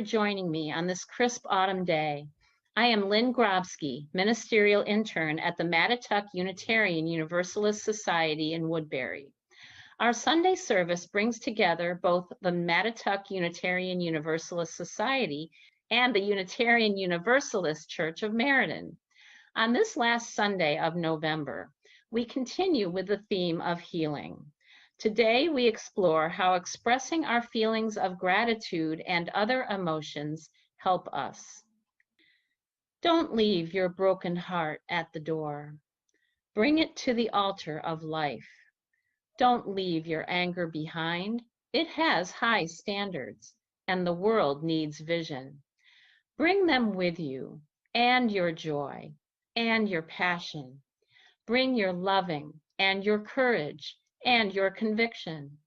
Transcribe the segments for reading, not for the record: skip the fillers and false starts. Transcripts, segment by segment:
joining me on this crisp autumn day. I am Lynne Grobsky, ministerial intern at the Mattituck Unitarian Universalist Society in Woodbury. Our Sunday service brings together both the Mattituck Unitarian Universalist Society and the Unitarian Universalist Church of Meriden. On this last Sunday of November, we continue with the theme of healing. Today, we explore how expressing our feelings of gratitude and other emotions help us. Don't leave your broken heart at the door. Bring it to the altar of life. Don't leave your anger behind. It has high standards, and the world needs vision. Bring them with you, and your joy, and your passion. Bring your loving, and your courage, and your conviction.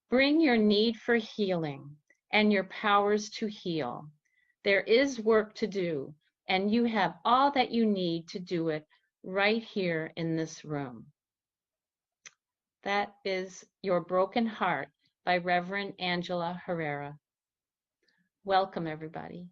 Bring your need for healing, and your powers to heal. There is work to do, and you have all that you need to do it right here in this room. That is Your Broken Heart by Reverend Angela Herrera. Welcome, everybody.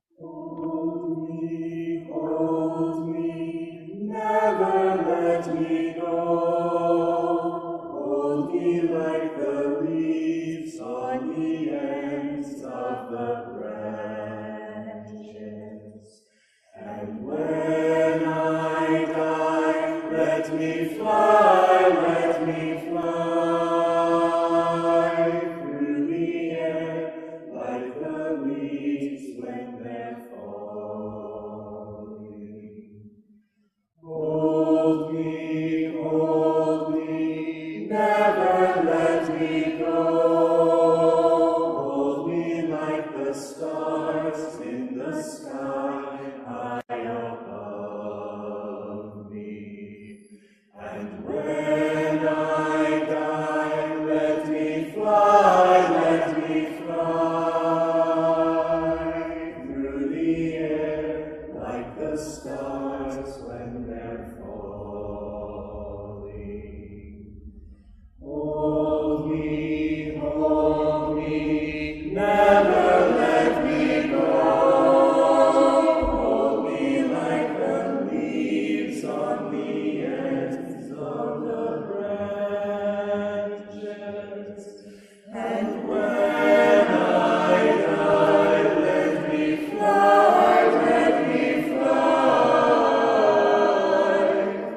Hold me, never let me go. Hold me like the leaves on the ends of the branches. And when I die, let me fly, let me fly through the air like the leaves when they're falling. Hold me, never let me go. Hold me like the stars in the sky high above me. And when I die, let me fly, let me fly through the air like the stars when they're falling. Hold me, never let me go. Hold me like the leaves on the ends of the branches. And when I die, let me fly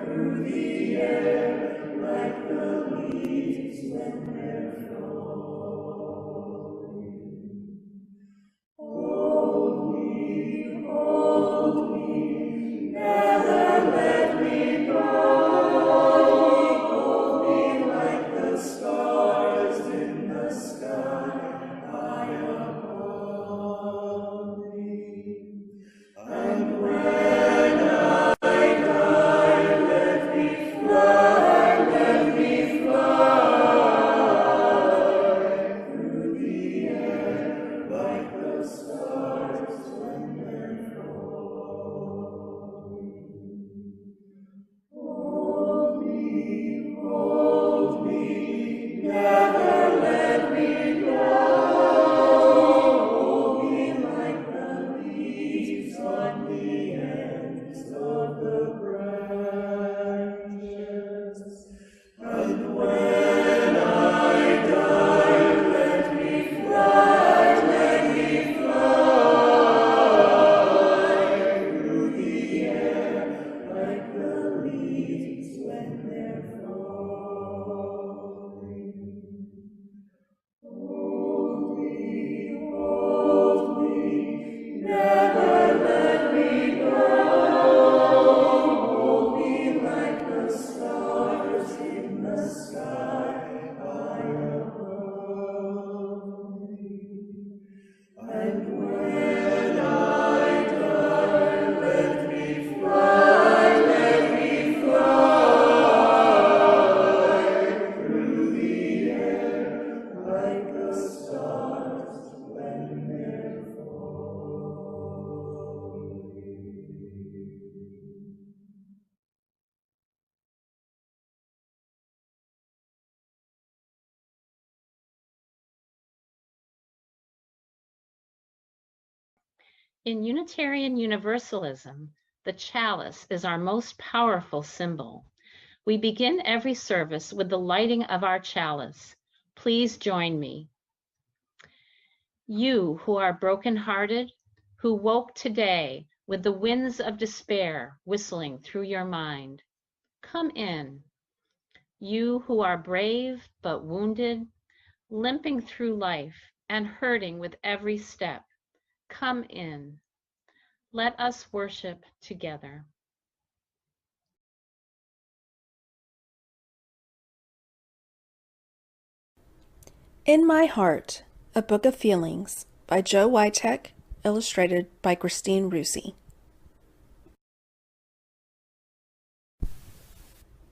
through the air like the leaves when they're falling. Hold me, never let me go. Hold me like the stars in the sky high above me. And when I die, let me fly through the air like the stars when they're falling. In Unitarian Universalism, the chalice is our most powerful symbol. We begin every service with the lighting of our chalice. Please join me. You who are brokenhearted, who woke today with the winds of despair whistling through your mind, come in. You who are brave but wounded, limping through life and hurting with every step, come in. Let us worship together. In My Heart, A Book of Feelings by Joe Wytek, illustrated by Christine Rusi.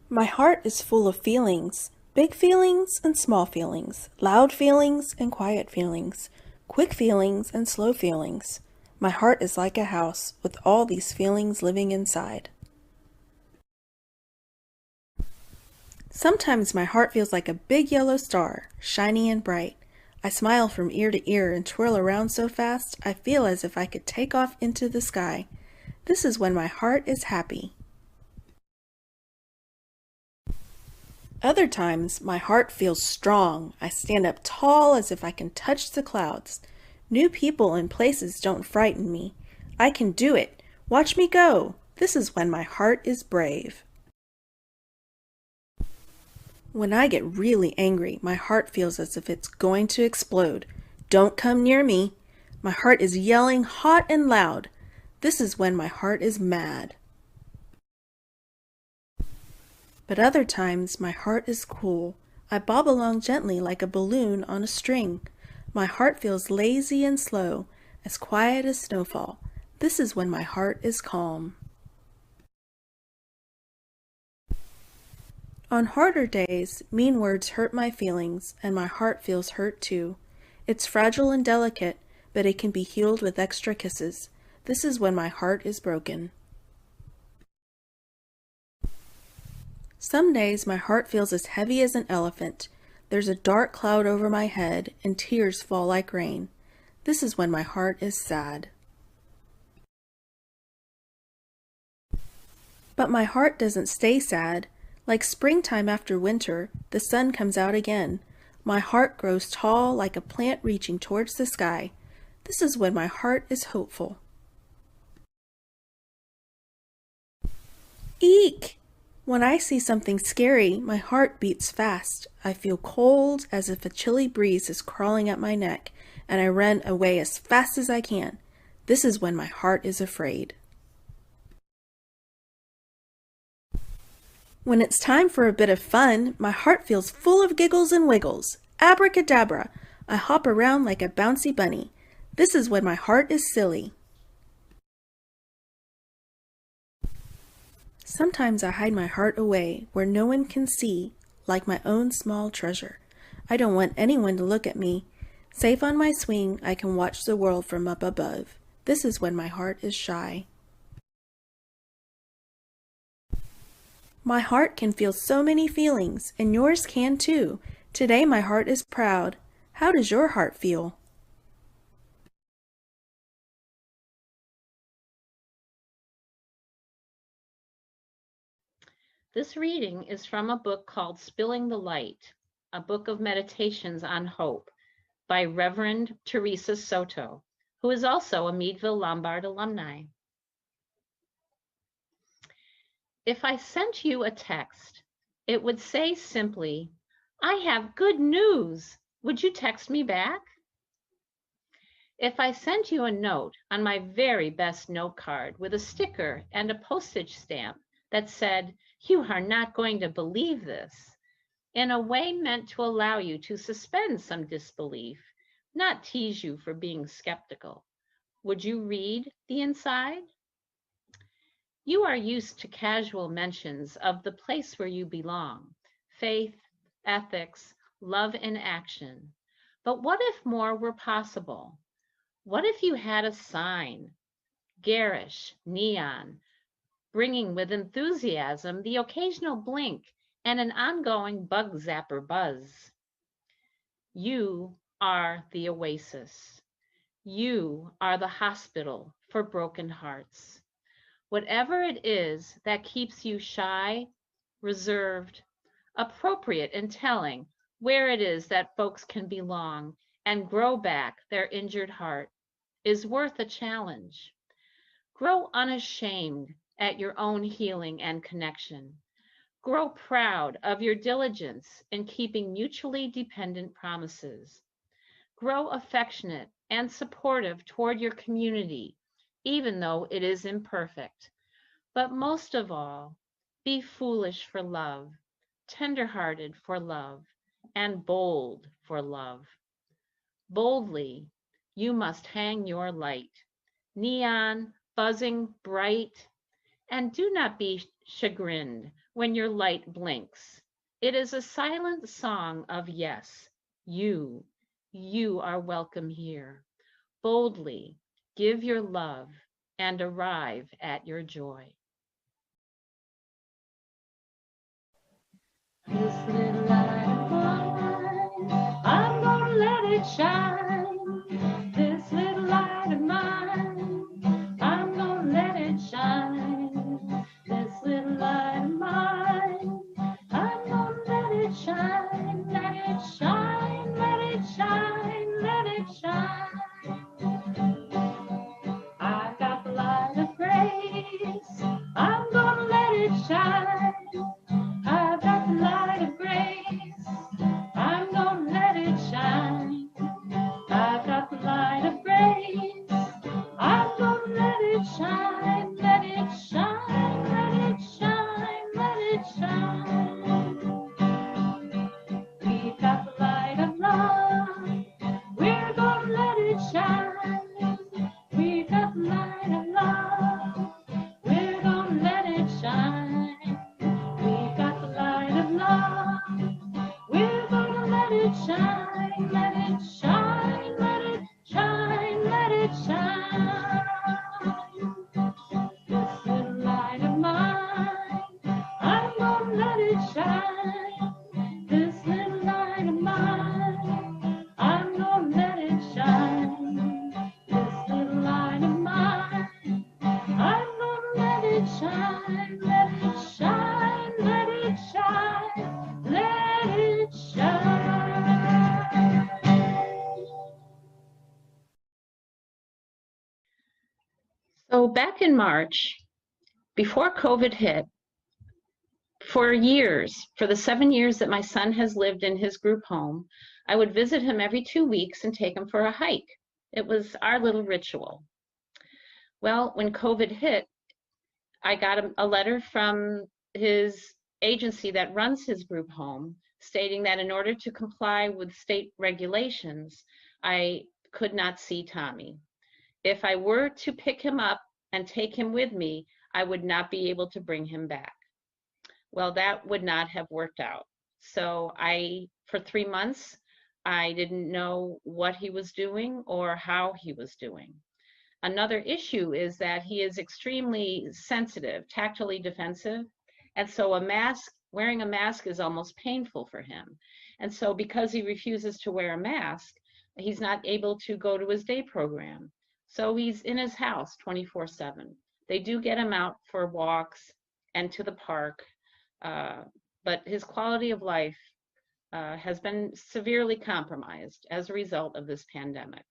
My heart is full of feelings, big feelings and small feelings, loud feelings and quiet feelings, quick feelings and slow feelings. My heart is like a house with all these feelings living inside. Sometimes my heart feels like a big yellow star, shiny and bright. I smile from ear to ear and twirl around so fast, I feel as if I could take off into the sky. This is when my heart is happy. Other times, my heart feels strong. I stand up tall as if I can touch the clouds. New people and places don't frighten me. I can do it. Watch me go. This is when my heart is brave. When I get really angry, my heart feels as if it's going to explode. Don't come near me. My heart is yelling hot and loud. This is when my heart is mad. But other times, my heart is cool. I bob along gently like a balloon on a string. My heart feels lazy and slow, as quiet as snowfall. This is when my heart is calm. On harder days, mean words hurt my feelings, and my heart feels hurt too. It's fragile and delicate, but it can be healed with extra kisses. This is when my heart is broken. Some days my heart feels as heavy as an elephant. There's a dark cloud over my head, and tears fall like rain. This is when my heart is sad. But my heart doesn't stay sad. Like springtime after winter, the sun comes out again. My heart grows tall like a plant reaching towards the sky. This is when my heart is hopeful. Eek! When I see something scary, my heart beats fast. I feel cold, as if a chilly breeze is crawling up my neck, and I run away as fast as I can. This is when my heart is afraid. When it's time for a bit of fun, my heart feels full of giggles and wiggles. Abracadabra! I hop around like a bouncy bunny. This is when my heart is silly. Sometimes I hide my heart away where no one can see, like my own small treasure. I don't want anyone to look at me. Safe on my swing, I can watch the world from up above. This is when my heart is shy. My heart can feel so many feelings, and yours can too. Today my heart is proud. How does your heart feel? This reading is from a book called Spilling the Light, a book of meditations on hope by Reverend Teresa Soto, who is also a Meadville Lombard alumni. If I sent you a text, it would say simply, "I have good news. Would you text me back?" If I sent you a note on my very best note card with a sticker and a postage stamp that said, "You are not going to believe this," in a way meant to allow you to suspend some disbelief, not tease you for being skeptical, would you read the inside? You are used to casual mentions of the place where you belong, faith, ethics, love in action. But what if more were possible? What if you had a sign, garish, neon, bringing with enthusiasm the occasional blink and an ongoing bug zapper buzz? You are the oasis. You are the hospital for broken hearts. Whatever it is that keeps you shy, reserved, appropriate in telling where it is that folks can belong and grow back their injured heart is worth a challenge. Grow unashamed at your own healing and connection. Grow proud of your diligence in keeping mutually dependent promises. Grow affectionate and supportive toward your community, even though it is imperfect. But most of all, be foolish for love, tenderhearted for love, and bold for love. Boldly, you must hang your light, neon, buzzing bright, and do not be chagrined when your light blinks. It is a silent song of yes, you are welcome here. Boldly give your love and arrive at your joy. This little light of mine, I'm gonna let it shine. This little light of mine, I'm gonna let it shine. This little light of mine, I'm gonna let it shine. Let it shine, let it shine, let it shine. I've got the light of grace, I'm gonna let it shine. I've got the light of grace, I'm gonna let it shine. I've got the light of grace, I'm gonna let it shine. Let it shine, let it shine, let it shine. We've got the light of love, we're gonna let it shine. We've got the light of love, we're gonna let it shine. We've got the light of love, we're gonna let it shine. Let it shine, let it shine, let it shine. This little light of mine, I'm gonna let it shine. This little light of mine, I'm gonna let it shine. This little light of mine, I'm gonna let it shine. Let it shine, let it shine, let it shine. So back in March, before COVID hit, for years, for the 7 years that my son has lived in his group home, I would visit him every 2 weeks and take him for a hike. It was our little ritual. Well, when COVID hit, I got a letter from his agency that runs his group home stating that in order to comply with state regulations, I could not see Tommy. If I were to pick him up and take him with me, I would not be able to bring him back. Well, that would not have worked out. So for 3 months, I didn't know what he was doing or how he was doing. Another issue is that he is extremely sensitive, tactily defensive, and so wearing a mask is almost painful for him. And so because he refuses to wear a mask, he's not able to go to his day program. So he's in his house 24/7. They do get him out for walks and to the park, but his quality of life has been severely compromised as a result of this pandemic.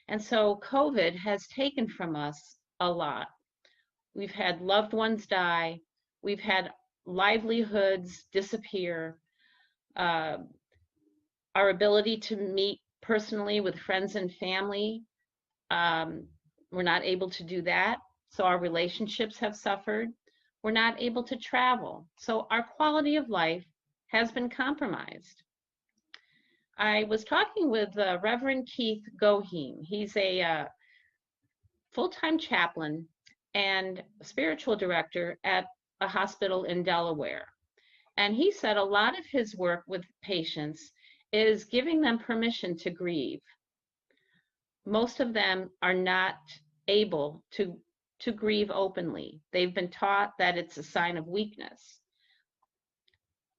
And so COVID has taken from us a lot. We've had loved ones die. We've had livelihoods disappear. Our ability to meet personally with friends and family, we're not able to do that. So our relationships have suffered. We're not able to travel. So our quality of life has been compromised. I was talking with Reverend Keith Goheen. He's a full-time chaplain and spiritual director at a hospital in Delaware. And he said a lot of his work with patients is giving them permission to grieve. Most of them are not able to grieve openly. They've been taught that it's a sign of weakness.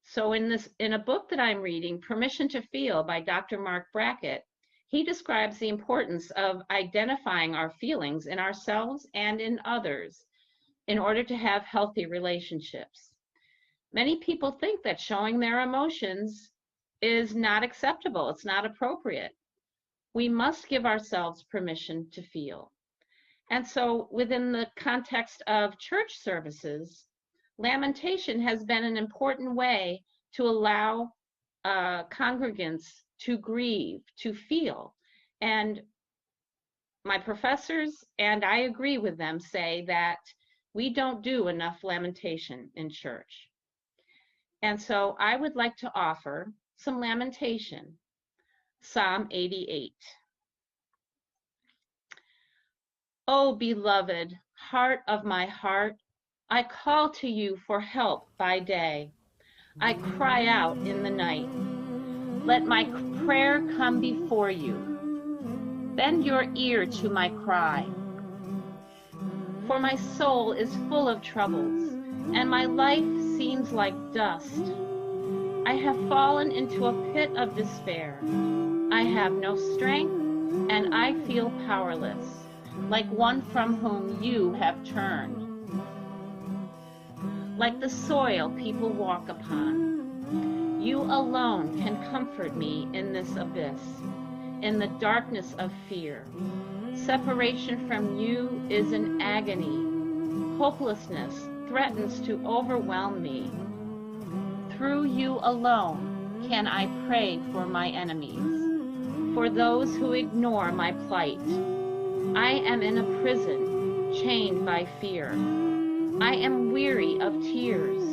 So in a book that I'm reading, Permission to Feel by Dr. Mark Brackett, He describes the importance of identifying our feelings in ourselves and in others in order to have healthy relationships. Many people think that showing their emotions is not acceptable, it's not appropriate. We must give ourselves permission to feel. And so within the context of church services, lamentation has been an important way to allow congregants to grieve, to feel. And my professors, and I agree with them, say that we don't do enough lamentation in church. And so I would like to offer some lamentation. Psalm 88. Oh, beloved, heart of my heart, I call to you for help by day. I cry out in the night. Let my prayer come before you. Bend your ear to my cry. For my soul is full of troubles, and my life seems like dust. I have fallen into a pit of despair. I have no strength, and I feel powerless, like one from whom you have turned. Like the soil people walk upon, you alone can comfort me in this abyss, in the darkness of fear. Separation from you is an agony. Hopelessness threatens to overwhelm me. Through you alone can I pray for my enemies, for those who ignore my plight. I am in a prison, chained by fear. I am weary of tears.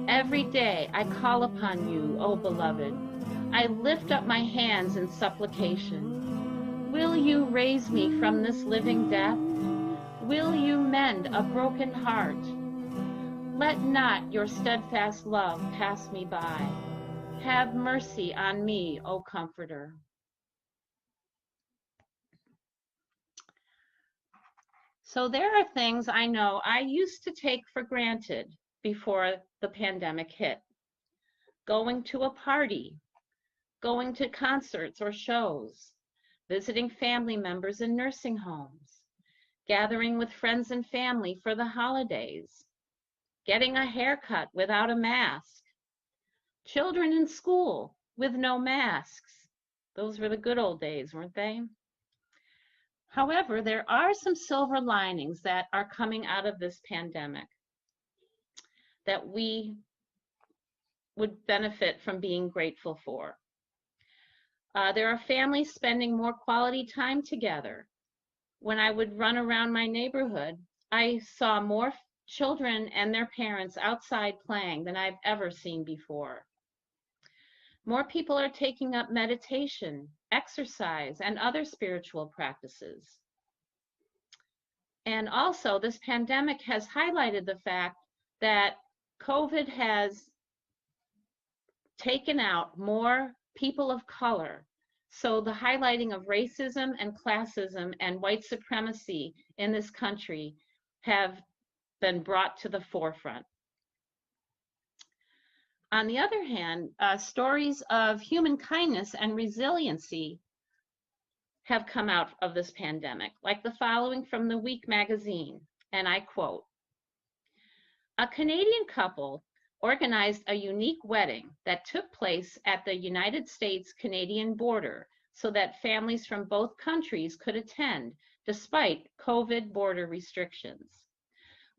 Every day I call upon you, O beloved. I lift up my hands in supplication. Will you raise me from this living death? Will you mend a broken heart? Let not your steadfast love pass me by. Have mercy on me, O Comforter. So there are things I know I used to take for granted before the pandemic hit. Going to a party, going to concerts or shows, visiting family members in nursing homes, gathering with friends and family for the holidays, getting a haircut without a mask, children in school with no masks. Those were the good old days, weren't they? However, there are some silver linings that are coming out of this pandemic that we would benefit from being grateful for. There are families spending more quality time together. When I would run around my neighborhood, I saw more children and their parents outside playing than I've ever seen before. More people are taking up meditation, exercise, and other spiritual practices. And also, this pandemic has highlighted the fact that COVID has taken out more people of color. So the highlighting of racism and classism and white supremacy in this country have been brought to the forefront. On the other hand, stories of human kindness and resiliency have come out of this pandemic, like the following from the Week magazine, and I quote, "A Canadian couple organized a unique wedding that took place at the United States-Canadian border so that families from both countries could attend despite COVID border restrictions.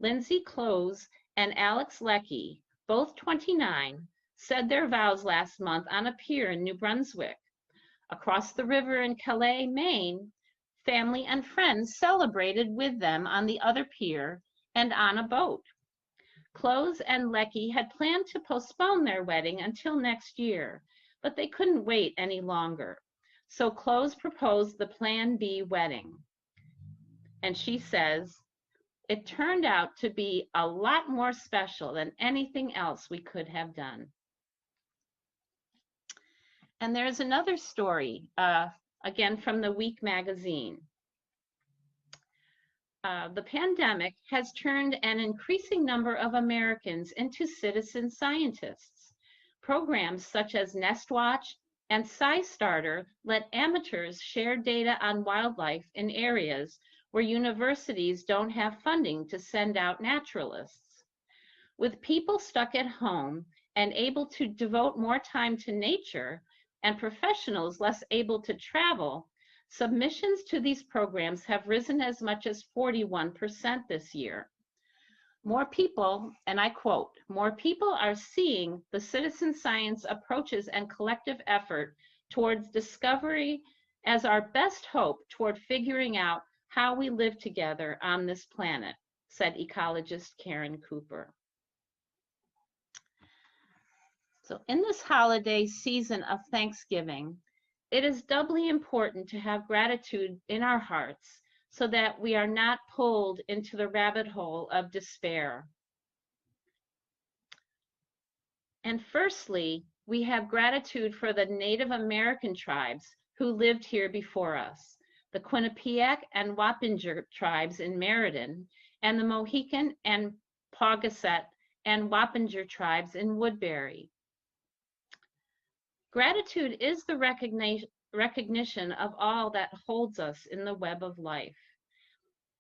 Lindsay Close and Alex Leckie, both 29, said their vows last month on a pier in New Brunswick. Across the river in Calais, Maine, family and friends celebrated with them on the other pier and on a boat. Close and Leckie had planned to postpone their wedding until next year, but they couldn't wait any longer. So Close proposed the Plan B wedding. And she says, it turned out to be a lot more special than anything else we could have done." And there's another story, again from the Week magazine. The pandemic has turned an increasing number of Americans into citizen scientists. Programs such as Nest Watch and SciStarter let amateurs share data on wildlife in areas where universities don't have funding to send out naturalists. With people stuck at home and able to devote more time to nature, and professionals less able to travel, submissions to these programs have risen as much as 41% this year. More people, and I quote, more people are seeing the citizen science approaches and collective effort towards discovery as our best hope toward figuring out how we live together on this planet, said ecologist Karen Cooper. So in this holiday season of Thanksgiving, it is doubly important to have gratitude in our hearts so that we are not pulled into the rabbit hole of despair. And firstly, we have gratitude for the Native American tribes who lived here before us, the Quinnipiac and Wappinger tribes in Meriden, and the Mohican and Paugussett and Wappinger tribes in Woodbury. Gratitude is the recognition of all that holds us in the web of life.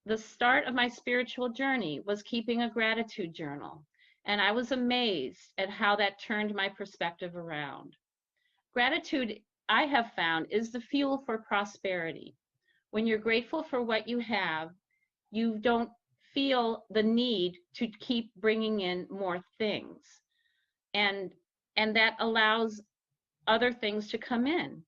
The start of my spiritual journey was keeping a gratitude journal, and I was amazed at how that turned my perspective around. Gratitude, I have found, is the fuel for prosperity. When you're grateful for what you have, you don't feel the need to keep bringing in more things, and that allows other things to come in.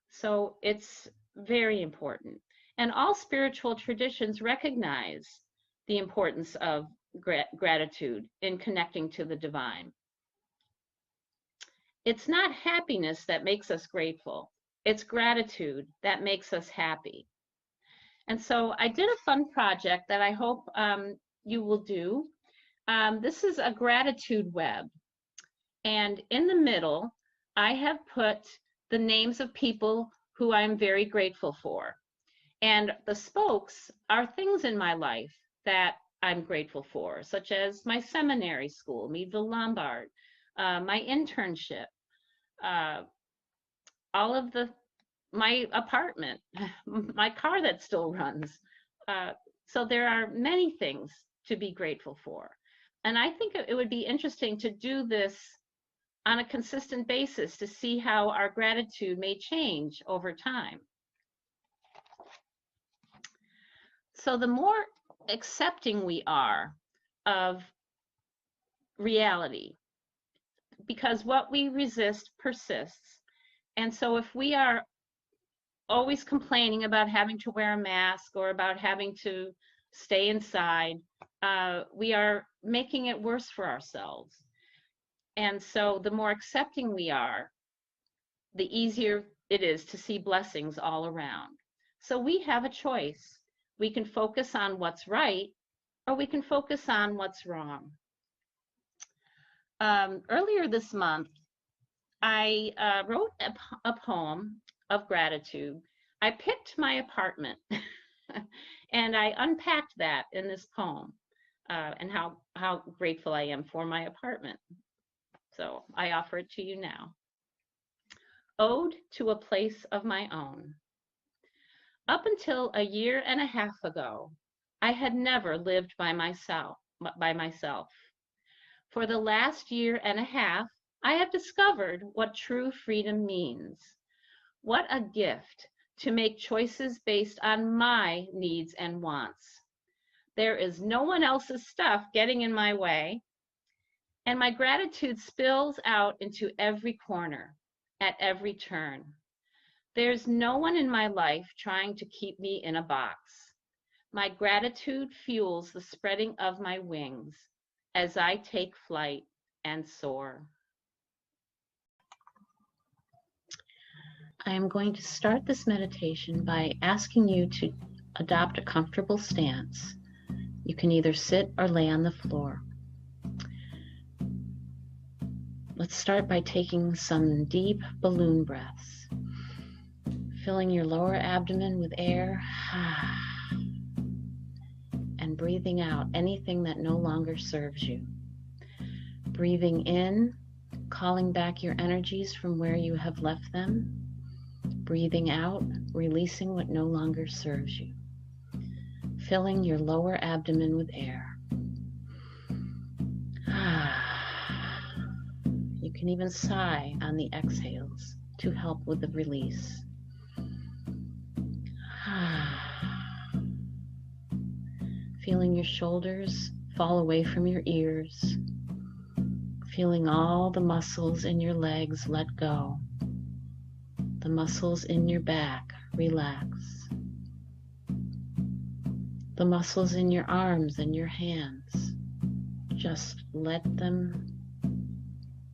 So it's very important. And all spiritual traditions recognize the importance of gratitude in connecting to the divine. It's not happiness that makes us grateful. It's gratitude that makes us happy. And so I did a fun project that I hope you will do. This is a gratitude web. And in the middle, I have put the names of people who I'm very grateful for. And the spokes are things in my life that I'm grateful for, such as my seminary school, Meadville Lombard, my internship, all of my apartment, my car that still runs. So there are many things to be grateful for. And I think it would be interesting to do this on a consistent basis to see how our gratitude may change over time. So the more accepting we are of reality, because what we resist persists. And so if we are always complaining about having to wear a mask or about having to stay inside, we are making it worse for ourselves. And so the more accepting we are, the easier it is to see blessings all around. So we have a choice. We can focus on what's right, or we can focus on what's wrong. Earlier this month, I wrote a poem of gratitude. I picked my apartment and I unpacked that in this poem and how grateful I am for my apartment. So I offer it to you now. Ode to a place of my own. Up until a year and a half ago, I had never lived by myself. For the last year and a half, I have discovered what true freedom means. What a gift to make choices based on my needs and wants. There is no one else's stuff getting in my way, and my gratitude spills out into every corner, at every turn. There's no one in my life trying to keep me in a box. My gratitude fuels the spreading of my wings as I take flight and soar. I am going to start this meditation by asking you to adopt a comfortable stance. You can either sit or lay on the floor. Let's start by taking some deep balloon breaths, filling your lower abdomen with air, and breathing out anything that no longer serves you. Breathing in calling back your energies from where you have left them. Breathing out, releasing what no longer serves you. Filling your lower abdomen with air. You can even sigh on the exhales to help with the release. Feeling your shoulders fall away from your ears. Feeling all the muscles in your legs let go. The muscles in your back relax. The muscles in your arms and your hands, just let them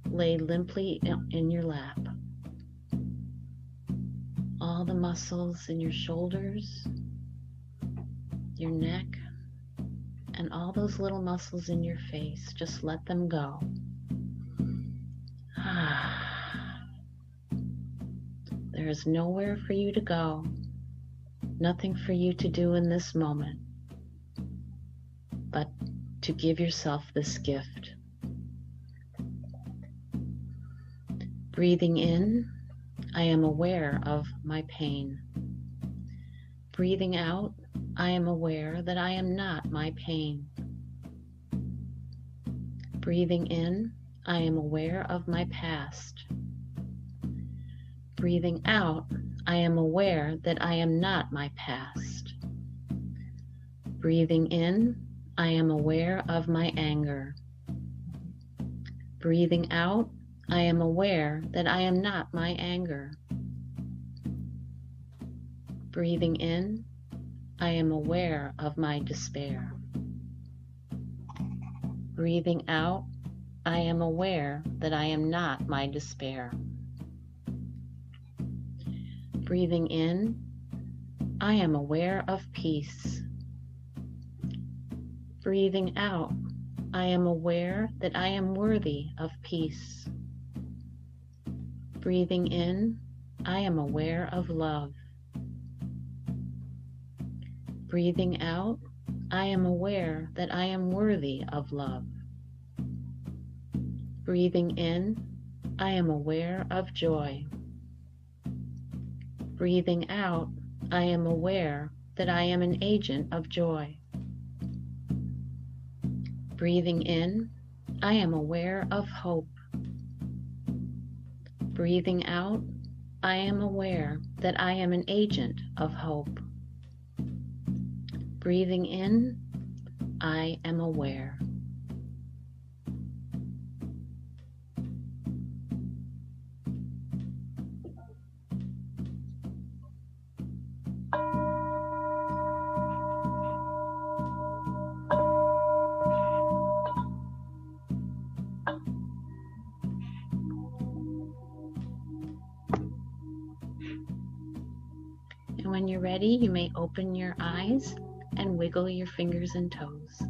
lay limply in your lap. All the muscles in your shoulders, your neck, and all those little muscles in your face, just let them go. There is nowhere for you to go, nothing for you to do in this moment, but to give yourself this gift. Breathing in, I am aware of my pain. Breathing out, I am aware that I am not my pain. Breathing in, I am aware of my past. Breathing out, I am aware that I am not my past. Breathing in, I am aware of my anger. Breathing out, I am aware that I am not my anger. Breathing in, I am aware of my despair. Breathing out, I am aware that I am not my despair. Breathing in, I am aware of peace. Breathing out, I am aware that I am worthy of peace. Breathing in, I am aware of love. Breathing out, I am aware that I am worthy of love. Breathing in, I am aware of joy. Breathing out, I am aware that I am an agent of joy. Breathing in, I am aware of hope. Breathing out, I am aware that I am an agent of hope. Breathing in, I am aware. And when you're ready, you may open your eyes and wiggle your fingers and toes.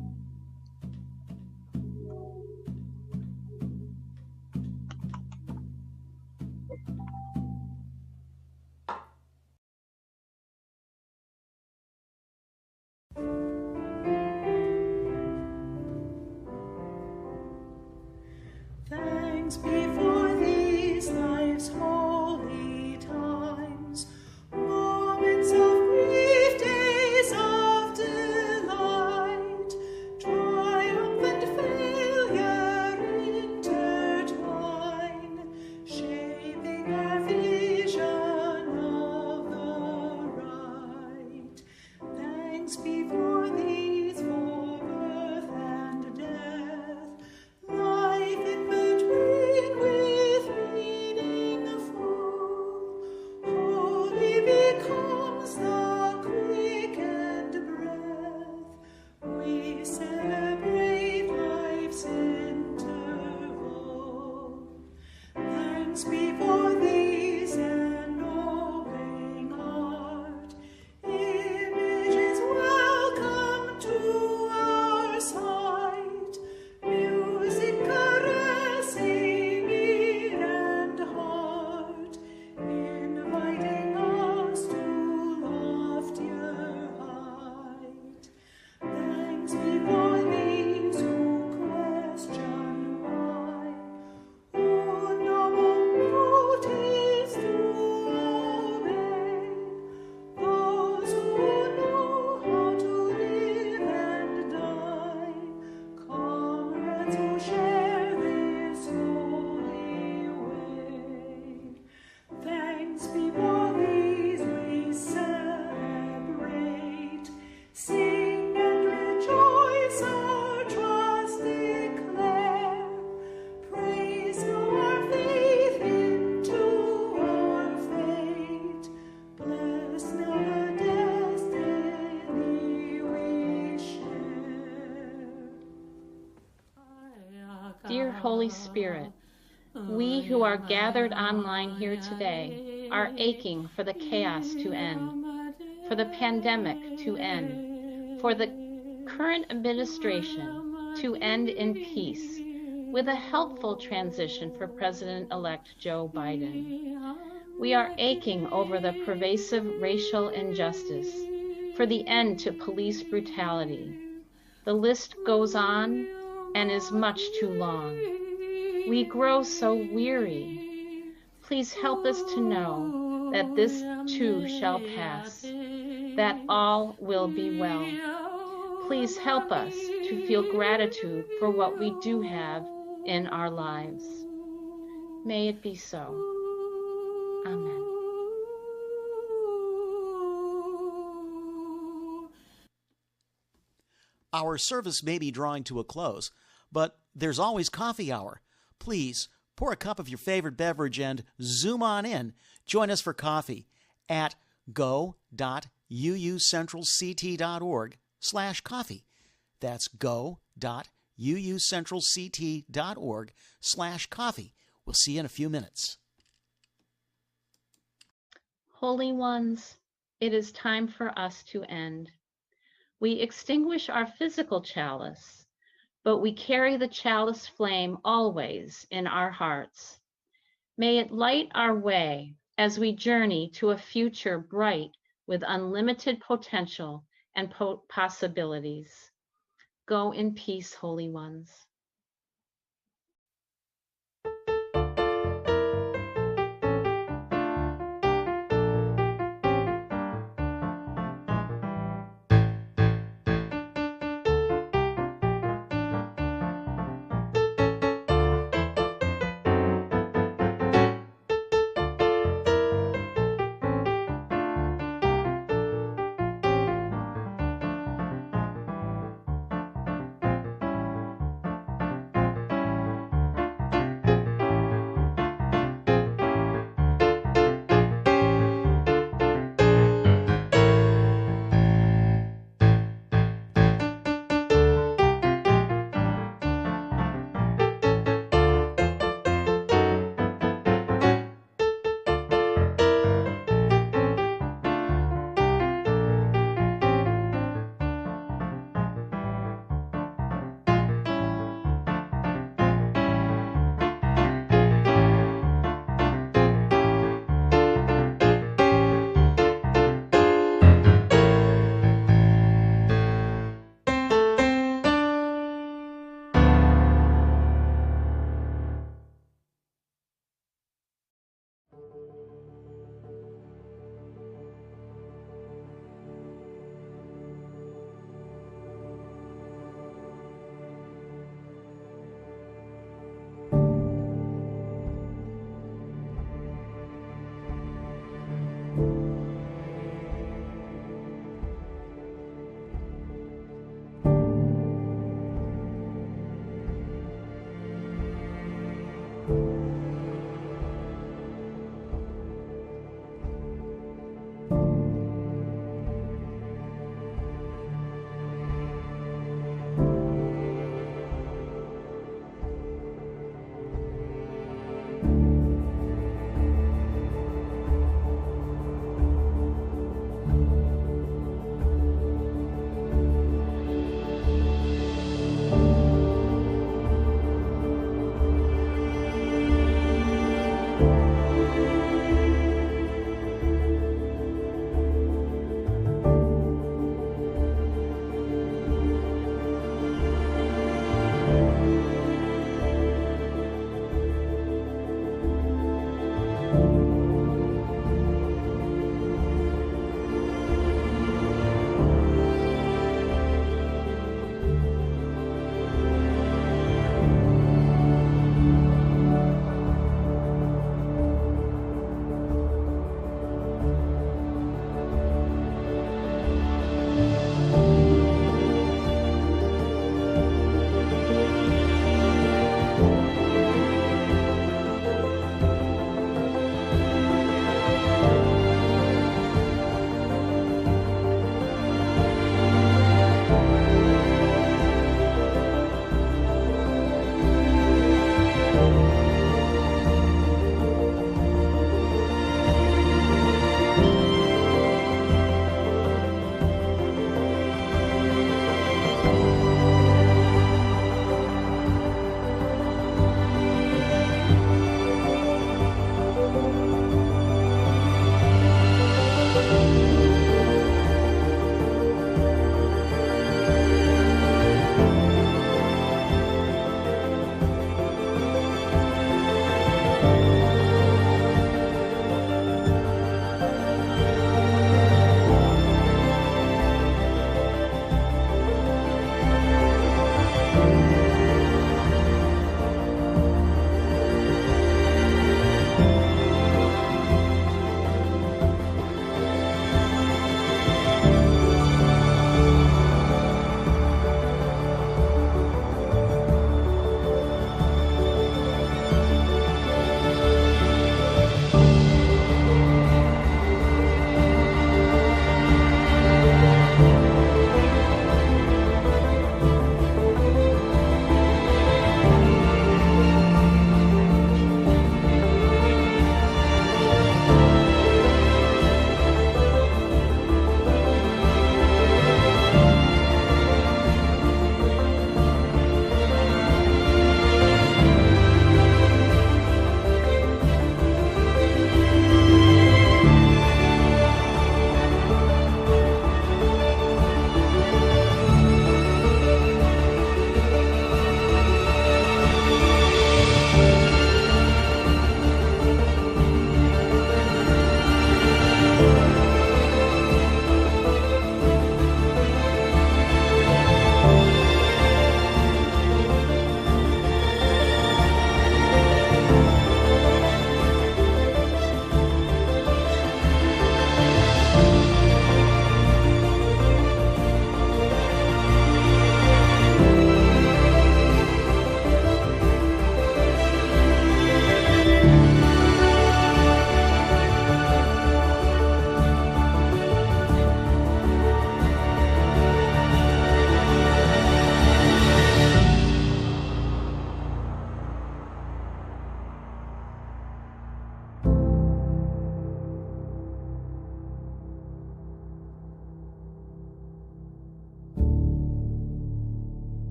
Thanks be for these life's holy times, moments of grief, days of delight, to share this holy way. Thanks be for these we celebrate. Sing and rejoice, our trust declare. Praise our faith into our fate. Bless now the destiny we share. Dear Holy Spirit, we who are gathered online here today are aching for the chaos to end, for the pandemic to end, for the current administration to end in peace, with a helpful transition for President-elect Joe Biden. We are aching over the pervasive racial injustice, for the end to police brutality. The list goes on and is much too long. We grow so weary. Please help us to know that this too shall pass, that all will be well. Please help us to feel gratitude for what we do have in our lives. May it be so. Amen. Our service may be drawing to a close, but there's always coffee hour. Please pour a cup of your favorite beverage and zoom on in. Join us for coffee at go.uucentralct.org/coffee. That's go.uucentralct.org/coffee. We'll see you in a few minutes. Holy ones, it is time for us to end. We extinguish our physical chalice, but we carry the chalice flame always in our hearts. May it light our way as we journey to a future bright with unlimited potential and possibilities. Go in peace, holy ones.